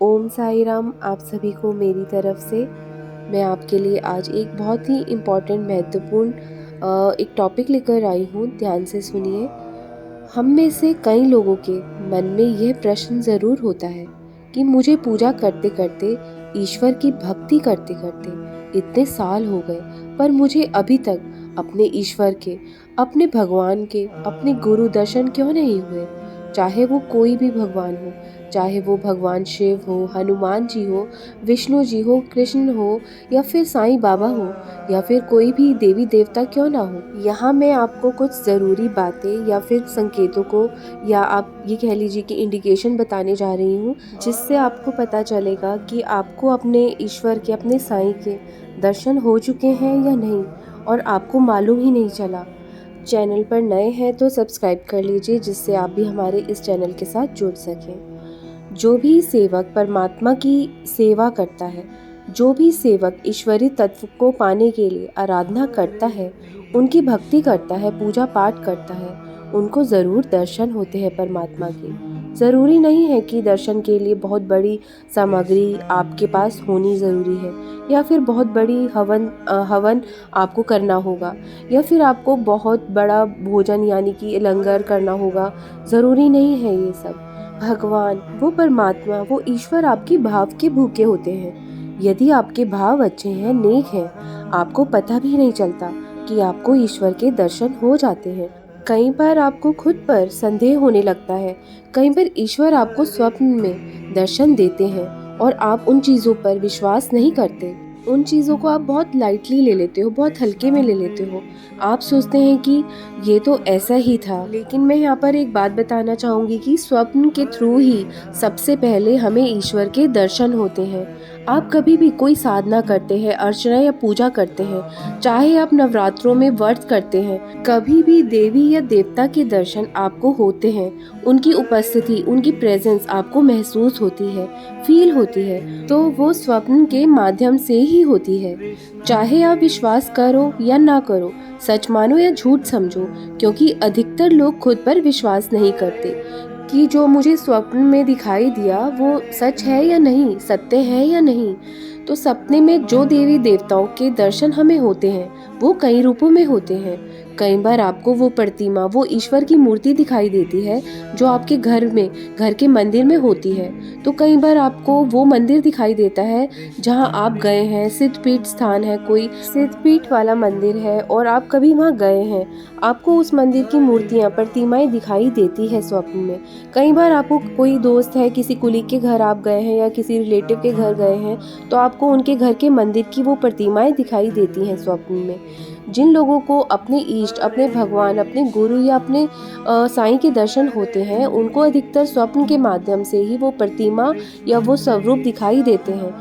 ओम साई राम। आप सभी को मेरी तरफ से मैं आपके लिए आज एक बहुत ही इम्पॉर्टेंट महत्वपूर्ण एक टॉपिक लेकर आई हूँ। ध्यान से सुनिए। हम में से कई लोगों के मन में यह प्रश्न ज़रूर होता है कि मुझे पूजा करते करते, ईश्वर की भक्ति करते करते इतने साल हो गए, पर मुझे अभी तक अपने ईश्वर के, अपने भगवान के, अपने गुरु दर्शन क्यों नहीं हुए। चाहे वो कोई भी भगवान हो, चाहे वो भगवान शिव हो, हनुमान जी हो, विष्णु जी हो, कृष्ण हो, या फिर साईं बाबा हो, या फिर कोई भी देवी देवता क्यों ना हो। यहाँ मैं आपको कुछ ज़रूरी बातें या फिर संकेतों को, या आप ये कह लीजिए कि इंडिकेशन बताने जा रही हूँ, जिससे आपको पता चलेगा कि आपको अपने ईश्वर के, अपने साईं के दर्शन हो चुके हैं या नहीं, और आपको मालूम ही नहीं चला। चैनल पर नए हैं तो सब्सक्राइब कर लीजिए, जिससे आप भी हमारे इस चैनल के साथ जुड़ सकें। जो भी सेवक परमात्मा की सेवा करता है, जो भी सेवक ईश्वरीय तत्व को पाने के लिए आराधना करता है, उनकी भक्ति करता है, पूजा पाठ करता है, उनको ज़रूर दर्शन होते हैं परमात्मा के। ज़रूरी नहीं है कि दर्शन के लिए बहुत बड़ी सामग्री आपके पास होनी ज़रूरी है, या फिर बहुत बड़ी हवन आपको करना होगा, या फिर आपको बहुत बड़ा भोजन यानी कि लंगर करना होगा। ज़रूरी नहीं है ये सब। भगवान, वो परमात्मा, वो ईश्वर आपकी भाव के भूखे होते हैं। यदि आपके भाव अच्छे हैं, नेक हैं, आपको पता भी नहीं चलता कि आपको ईश्वर के दर्शन हो जाते हैं। कई बार आपको खुद पर संदेह होने लगता है। कई बार ईश्वर आपको स्वप्न में दर्शन देते हैं और आप उन चीज़ों पर विश्वास नहीं करते। उन चीज़ों को आप बहुत लाइटली ले लेते हो, बहुत हल्के में ले लेते हो। आप सोचते हैं कि ये तो ऐसा ही था। लेकिन मैं यहाँ पर एक बात बताना चाहूँगी कि स्वप्न के थ्रू ही सबसे पहले हमें ईश्वर के दर्शन होते हैं। आप कभी भी कोई साधना करते हैं, अर्चना या पूजा करते हैं, चाहे आप नवरात्रों में व्रत करते हैं, कभी भी देवी या देवता के दर्शन आपको होते हैं। उनकी उपस्थिति, उनकी प्रेजेंस आपको महसूस होती है, फील होती है, तो वो स्वप्न के माध्यम से ही होती है। चाहे आप विश्वास करो या ना करो, सच मानो या झूठ समझो, क्योंकि अधिकतर लोग खुद पर विश्वास नहीं करते कि जो मुझे स्वप्न में दिखाई दिया वो सच है या नहीं, सत्य है या नहीं। तो सपने में जो देवी देवताओं के दर्शन हमें होते हैं, वो कई रूपों में होते हैं। कई बार आपको वो प्रतिमा, वो ईश्वर की मूर्ति दिखाई देती है जो आपके घर में, घर के मंदिर में होती है। तो कई बार आपको वो मंदिर दिखाई देता है जहाँ आप गए हैं, सिद्धपीठ स्थान है, कोई सिद्धपीठ वाला मंदिर है और आप कभी वहाँ गए हैं। आपको उस मंदिर की मूर्तियाँ, प्रतिमाएं दिखाई देती है स्वप्न में। कई बार आपको कोई दोस्त है, किसी कुलीग के घर आप गए हैं या किसी रिलेटिव के घर गए हैं, तो आपको उनके घर के मंदिर की वो प्रतिमाएं दिखाई देती हैं स्वप्न में। जिन लोगों को अपने इष्ट, अपने भगवान, अपने गुरु या अपने साईं के दर्शन होते हैं, उनको अधिकतर स्वप्न के माध्यम से ही वो प्रतिमा या वो स्वरूप दिखाई देते हैं।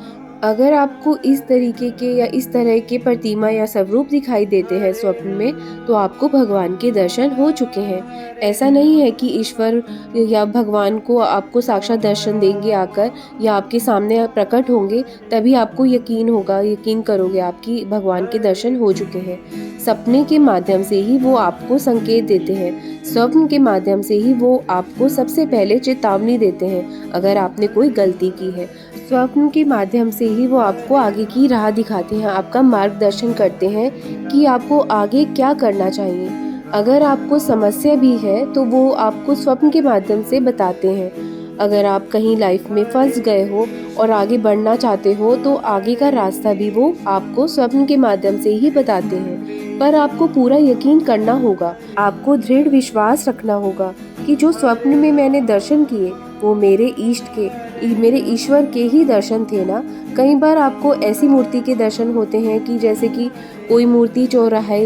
अगर आपको इस तरीके के या इस तरह के प्रतिमा या स्वरूप दिखाई देते हैं स्वप्न में, तो आपको भगवान के दर्शन हो चुके हैं। ऐसा नहीं है कि ईश्वर या भगवान को आपको साक्षात दर्शन देंगे आकर, या आपके सामने प्रकट होंगे तभी आपको यकीन होगा, यकीन करोगे आप कि भगवान के दर्शन हो चुके हैं। सपने के माध्यम से ही वो आपको संकेत देते हैं। स्वप्न के माध्यम से ही वो आपको सबसे पहले चेतावनी देते हैं अगर आपने कोई गलती की है। स्वप्न के माध्यम से ही वो आपको आगे की राह दिखाते हैं, आपका मार्गदर्शन करते हैं कि आपको आगे क्या करना चाहिए। अगर आपको समस्या भी है तो वो आपको स्वप्न के माध्यम से बताते हैं। अगर आप कहीं लाइफ में फंस गए हो और आगे बढ़ना चाहते हो, तो आगे का रास्ता भी वो आपको स्वप्न के माध्यम से ही बताते हैं। पर आपको पूरा यकीन करना होगा, आपको दृढ़ विश्वास रखना होगा कि जो स्वप्न में मैंने दर्शन किए वो मेरे इष्ट के, मेरे ईश्वर के ही दर्शन थे ना। कई बार आपको ऐसी मूर्ति के दर्शन होते हैं कि जैसे कि कोई मूर्ति चौराहे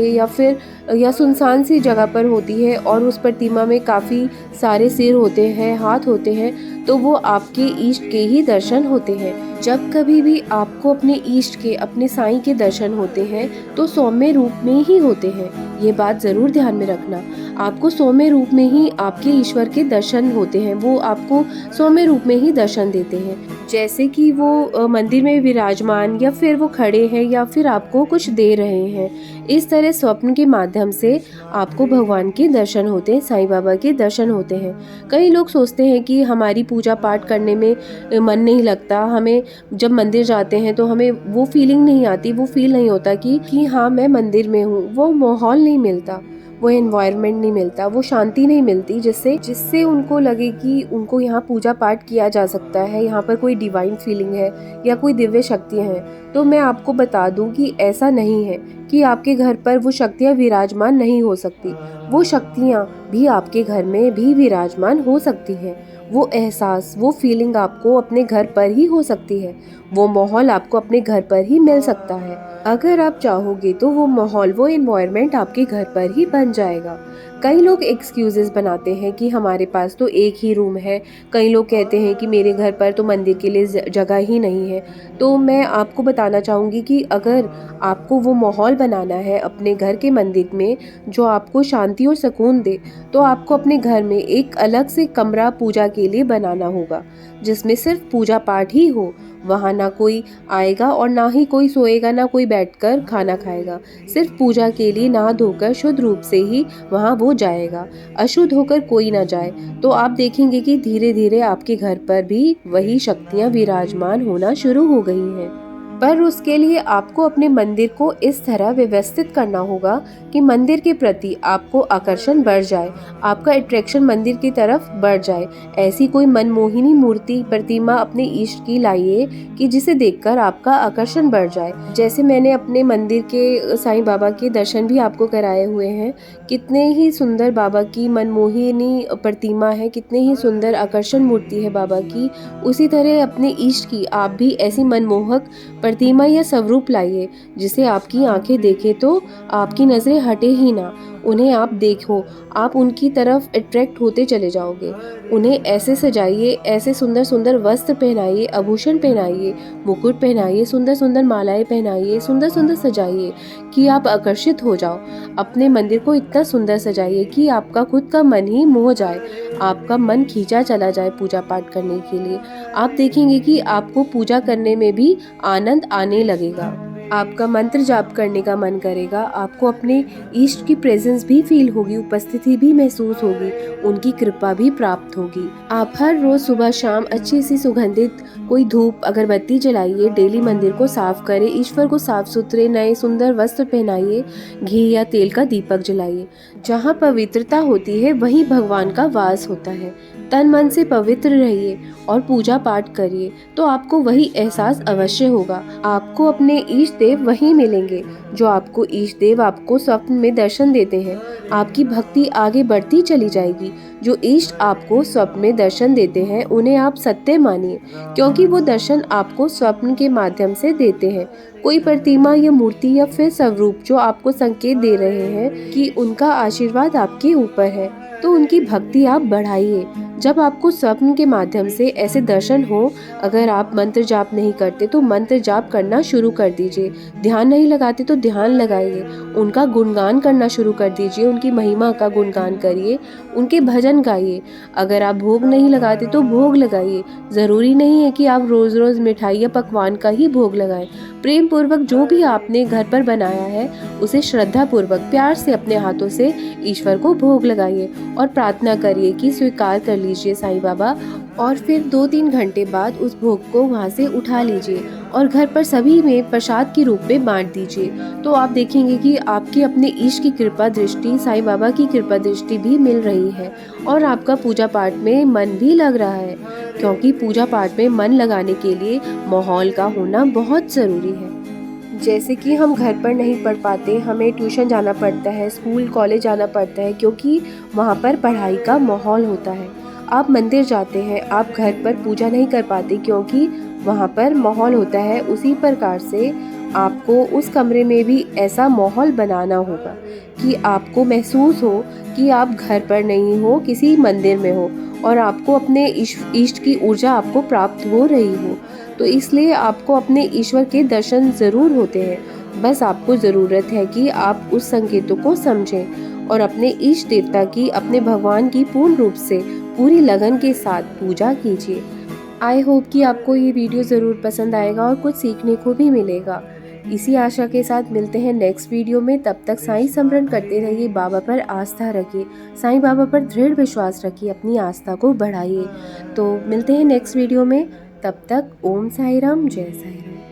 या सुनसान सी जगह पर होती है और उस प्रतिमा में काफ़ी सारे सिर होते हैं, हाथ होते हैं, तो वो आपके इष्ट के ही दर्शन होते हैं। जब कभी भी आपको अपने इष्ट के, अपने साईं के दर्शन होते हैं तो सौम्य रूप में ही होते हैं। ये बात ज़रूर ध्यान में रखना। आपको सौम्य रूप में ही आपके ईश्वर के दर्शन होते हैं, वो आपको सौम्य रूप में ही दर्शन दर्शन देते हैं, जैसे कि वो मंदिर में विराजमान या फिर वो खड़े हैं या फिर आपको कुछ दे रहे हैं। इस तरह स्वप्न के माध्यम से आपको भगवान के दर्शन होते हैं, साईं बाबा के दर्शन होते हैं। कई लोग सोचते हैं कि हमारी पूजा पाठ करने में मन नहीं लगता, हमें जब मंदिर जाते हैं तो हमें वो फीलिंग नहीं आती, वो फील नहीं होता कि हाँ मैं मंदिर में हूँ, वो माहौल नहीं मिलता, वो एनवायरनमेंट नहीं मिलता, वो शांति नहीं मिलती जिससे जिससे उनको लगे कि उनको यहाँ पूजा पाठ किया जा सकता है, यहाँ पर कोई डिवाइन फीलिंग है या कोई दिव्य शक्तियाँ हैं। तो मैं आपको बता दूं कि ऐसा नहीं है कि आपके घर पर वो शक्तियाँ विराजमान नहीं हो सकती। वो शक्तियाँ भी आपके घर में भी विराजमान हो सकती हैं। वो एहसास, वो फीलिंग आपको अपने घर पर ही हो सकती है, वो माहौल आपको अपने घर पर ही मिल सकता है। अगर आप चाहोगे तो वो माहौल, वो एनवायरनमेंट आपके घर पर ही बन जाएगा। कई लोग एक्सक्यूजेस बनाते हैं कि हमारे पास तो एक ही रूम है, कई लोग कहते हैं कि मेरे घर पर तो मंदिर के लिए जगह ही नहीं है। तो मैं आपको बताना चाहूँगी कि अगर आपको वो माहौल बनाना है अपने घर के मंदिर में जो आपको शांति और सुकून दे, तो आपको अपने घर में एक अलग से कमरा पूजा के लिए बनाना होगा, जिसमें सिर्फ पूजा पाठ ही हो। वहाँ ना कोई आएगा और ना ही कोई सोएगा, ना कोई बैठकर खाना खाएगा। सिर्फ पूजा के लिए नहा धोकर शुद्ध रूप से ही वहाँ वो जाएगा, अशुद्ध होकर कोई ना जाए। तो आप देखेंगे कि धीरे धीरे आपके घर पर भी वही शक्तियाँ विराजमान होना शुरू हो गई हैं। पर उसके लिए आपको अपने मंदिर को इस तरह व्यवस्थित करना होगा कि मंदिर के प्रति आपको आकर्षण बढ़ जाए, आपका अट्रैक्शन मंदिर की तरफ बढ़ जाए। ऐसी कोई मनमोहिनी मूर्ति, प्रतिमा अपने इष्ट की लाइए कि जिसे देखकर आपका आकर्षण बढ़ जाए। जैसे मैंने अपने मंदिर के साईं बाबा के दर्शन भी आपको कराए हुए हैं, कितने ही सुंदर बाबा की मनमोहिनी प्रतिमा है, कितने ही सुंदर आकर्षण मूर्ति है बाबा की। उसी तरह अपने इष्ट की आप भी ऐसी मनमोहक प्रतिमा या स्वरूप लाइए जिसे आपकी आंखें देखे तो आपकी नजरें हटे ही ना। उन्हें आप देखो, आप उनकी तरफ अट्रैक्ट होते चले जाओगे। उन्हें ऐसे सजाइए, ऐसे सुंदर सुंदर वस्त्र पहनाइए, आभूषण पहनाइए, मुकुट पहनाइए, सुंदर सुंदर मालाएं पहनाइए, सुंदर सुंदर सजाइए कि आप आकर्षित हो जाओ। अपने मंदिर को इतना सुंदर सजाइए कि आपका खुद का मन ही मोह जाए, आपका मन खींचा चला जाए पूजा पाठ करने के लिए। आप देखेंगे कि आपको पूजा करने में भी आनंद आने लगेगा, आपका मंत्र जाप करने का मन करेगा, आपको अपने इष्ट की प्रेजेंस भी फील होगी, उपस्थिति भी महसूस होगी, उनकी कृपा भी प्राप्त होगी। आप हर रोज सुबह शाम अच्छी सी सुगंधित कोई धूप अगरबत्ती जलाइए, डेली मंदिर को साफ करें, ईश्वर को साफ सुथरे नए सुंदर वस्त्र पहनाइए, घी या तेल का दीपक जलाइए। जहाँ पवित्रता होती है वहीं भगवान का वास होता है। तन मन से पवित्र रहिए और पूजा पाठ करिए तो आपको वही एहसास अवश्य होगा। आपको अपने इष्ट देव वही मिलेंगे जो आपको इष्ट देव आपको स्वप्न में दर्शन देते हैं। आपकी भक्ति आगे बढ़ती चली जाएगी। जो इष्ट आपको स्वप्न में दर्शन देते हैं उन्हें आप सत्य मानिए, क्योंकि वो दर्शन आपको स्वप्न के माध्यम से देते हैं। कोई प्रतिमा या मूर्ति या फिर स्वरूप जो आपको संकेत दे रहे हैं कि उनका आशीर्वाद आपके ऊपर है, तो उनकी भक्ति आप बढ़ाइए। जब आपको स्वप्न के माध्यम से ऐसे दर्शन हो, अगर आप मंत्र जाप नहीं करते तो मंत्र जाप करना शुरू कर दीजिए, ध्यान नहीं लगाते तो ध्यान लगाइए, उनका गुणगान करना शुरू कर दीजिए, उनकी महिमा का गुणगान करिए, उनके भजन गाइए। अगर आप भोग नहीं लगाते तो भोग लगाइए। ज़रूरी नहीं है कि आप रोज़ रोज़ मिठाई या पकवान का ही भोग लगाएं। प्रेम पूर्वक जो भी आपने घर पर बनाया है उसे श्रद्धा पूर्वक प्यार से अपने हाथों से ईश्वर को भोग लगाइए और प्रार्थना करिए कि स्वीकार कर लीजिए साईं बाबा। और फिर 2-3 घंटे बाद उस भोग को वहाँ से उठा लीजिए और घर पर सभी में प्रसाद के रूप में बांट दीजिए। तो आप देखेंगे कि आपके अपने ईश की कृपा दृष्टि, साईं बाबा की कृपा दृष्टि भी मिल रही है और आपका पूजा पाठ में मन भी लग रहा है, क्योंकि पूजा पाठ में मन लगाने के लिए माहौल का होना बहुत ज़रूरी है। जैसे कि हम घर पर नहीं पढ़ पाते, हमें ट्यूशन जाना पड़ता है, स्कूल कॉलेज जाना पड़ता है, क्योंकि वहाँ पर पढ़ाई का माहौल होता है। आप मंदिर जाते हैं, आप घर पर पूजा नहीं कर पाते क्योंकि वहाँ पर माहौल होता है। उसी प्रकार से आपको उस कमरे में भी ऐसा माहौल बनाना होगा कि आपको महसूस हो कि आप घर पर नहीं हो, किसी मंदिर में हो और आपको अपने इष्ट की ऊर्जा आपको प्राप्त हो रही हो। तो इसलिए आपको अपने ईश्वर के दर्शन ज़रूर होते हैं। बस आपको ज़रूरत है कि आप उस संकेतों को समझें और अपने इष्ट देवता की, अपने भगवान की पूर्ण रूप से पूरी लगन के साथ पूजा कीजिए। आई होप कि आपको ये वीडियो ज़रूर पसंद आएगा और कुछ सीखने को भी मिलेगा। इसी आशा के साथ मिलते हैं नेक्स्ट वीडियो में। तब तक साईं स्मरण करते रहिए, बाबा पर आस्था रखिए, साईं बाबा पर दृढ़ विश्वास रखिए, अपनी आस्था को बढ़ाइए। तो मिलते हैं नेक्स्ट वीडियो में, तब तक ओम साई राम, जय साई राम।